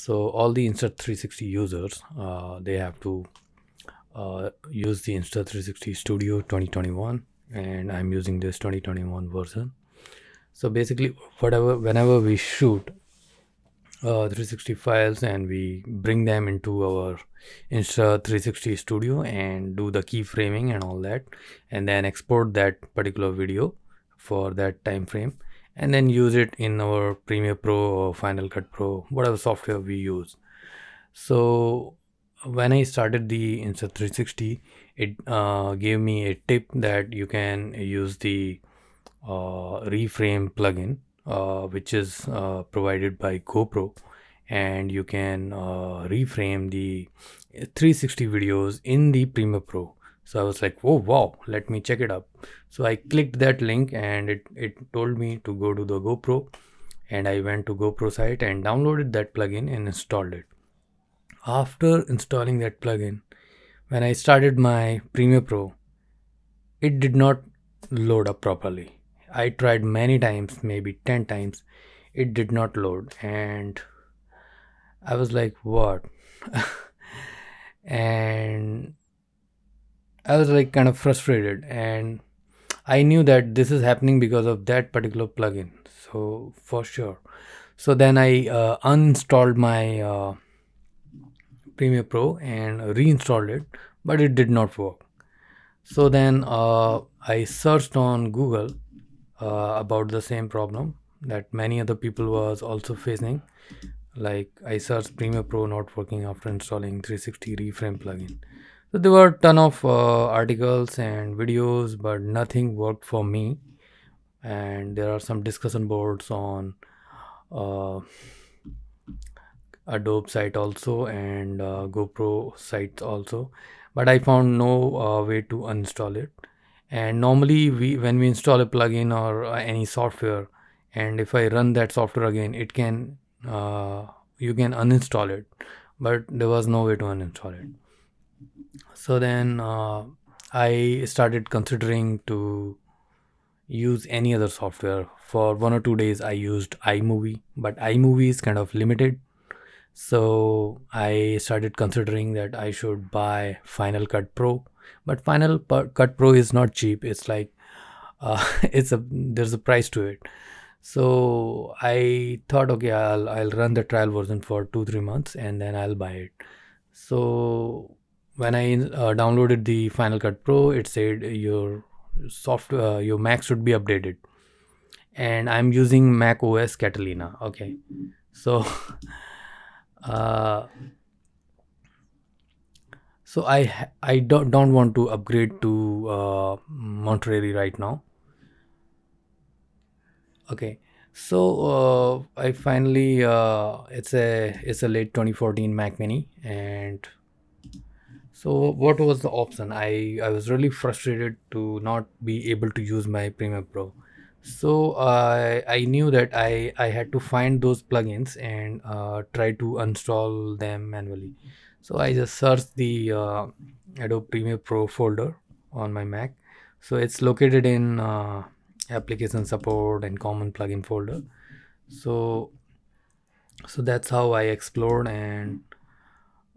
So all the Insta360 users, they have to use the Insta360 Studio 2021, and I'm using this 2021 version. So basically, whenever we shoot 360 files and we bring them into our Insta360 Studio and do the keyframing and all that, and then export that particular video for that time frame, and then use it in our Premiere Pro or Final Cut Pro, whatever software we use. So when I started the Insta360, it gave me a tip that you can use the reframe plugin, which is provided by GoPro, and you can reframe the 360 videos in the Premiere Pro. So I was like, oh wow, let me check it up. So I clicked that link and it told me to go to the GoPro, and I went to GoPro site and downloaded that plugin and installed it. After installing that plugin, when I started my Premiere Pro, it did not load up properly. I tried many times, maybe 10 times. It did not load, and I was like, what? And I was like kind of frustrated, and I knew that this is happening because of that particular plugin. So, for sure. So then I uninstalled my Premiere Pro and reinstalled it, but it did not work. So then I searched on Google about the same problem that many other people was also facing. Like I searched Premiere Pro not working after installing 360 reframe plugin. So there were a ton of articles and videos, but nothing worked for me. And there are some discussion boards on uh, Adobe site also, and GoPro site also, but I found no way to uninstall it. And normally, when we install a plugin or any software, and if I run that software again, it can you can uninstall it, but there was no way to uninstall it. So then I started considering to use any other software. For 1 or 2 days I used iMovie, but iMovie is kind of limited. So I started considering that I should buy Final Cut Pro, but Cut Pro is not cheap. It's like there's a price to it. So I thought, okay, I'll run the trial version for 2-3 months and then I'll buy it. So when I downloaded the Final Cut Pro, it said your Mac should be updated, and I'm using Mac OS Catalina. Okay, so uh, so I don't want to upgrade to Monterey right now. Okay, so I finally it's a late 2014 Mac Mini, and so what was the option? I was really frustrated to not be able to use my Premiere Pro. So I knew that I had to find those plugins and try to install them manually. So I just searched the Adobe Premiere Pro folder on my Mac. So it's located in application support and common plugin folder. So so that's how I explored, and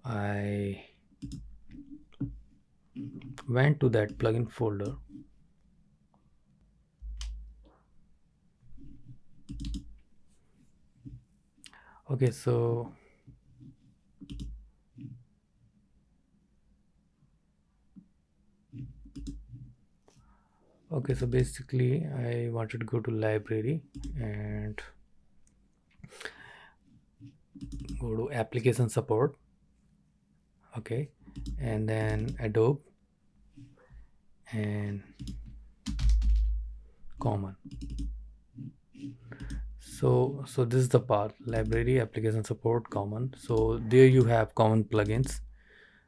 I went to that plugin folder. Okay, so basically I wanted to go to library and go to application support. Okay, and then Adobe and common. So this is the part: library, application support, common. So there you have common plugins.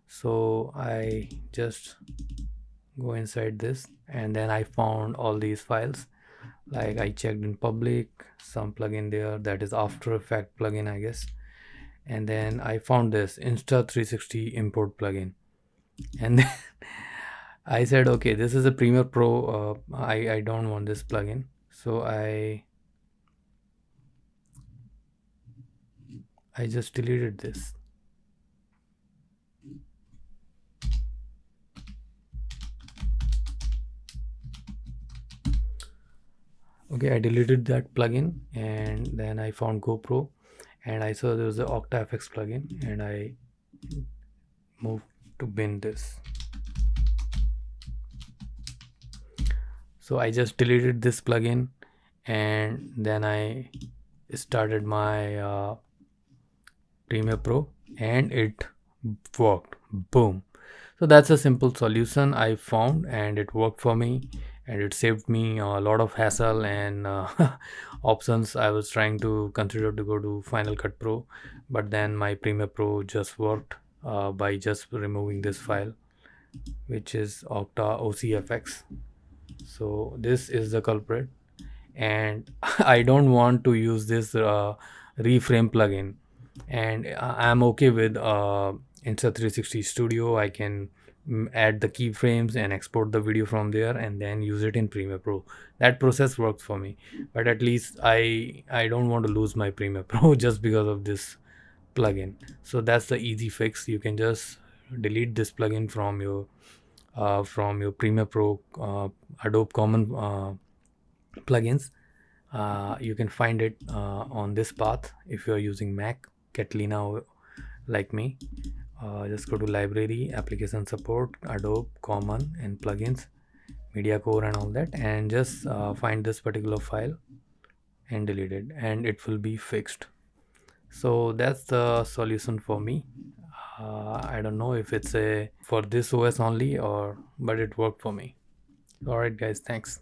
So I just go inside this, and then I found all these files. Like I checked in public, some plugin there, that is After Effect plugin, I guess. And then I found this Insta360 import plugin, and then I said, okay, this is a Premiere Pro. I don't want this plugin. So I just deleted this. Okay, I deleted that plugin, and then I found GoPro, and I saw there was the OctaFX plugin, and I moved to bin this. So I just deleted this plugin, and then I started my Premiere Pro, and it worked. Boom. So that's a simple solution I found, and it worked for me, and it saved me a lot of hassle and options. I was trying to consider to go to Final Cut Pro, but then my Premiere Pro just worked by just removing this file, which is Octa OCFX. So this is the culprit, and I don't want to use this reframe plugin, and I'm okay with Insta360 Studio. I can add the keyframes and export the video from there and then use it in Premiere Pro. That process works for me, but at least I don't want to lose my Premiere Pro just because of this plugin. So that's the easy fix. You can just delete this plugin from your Premiere Pro Adobe Common plugins. You can find it on this path if you are using Mac, Catalina like me. Just go to Library, Application Support, Adobe Common, and Plugins, Media Core, and all that, and just find this particular file and delete it, and it will be fixed. So that's the solution for me. I don't know if it's a for this OS only, or but it worked for me. All right, guys, thanks.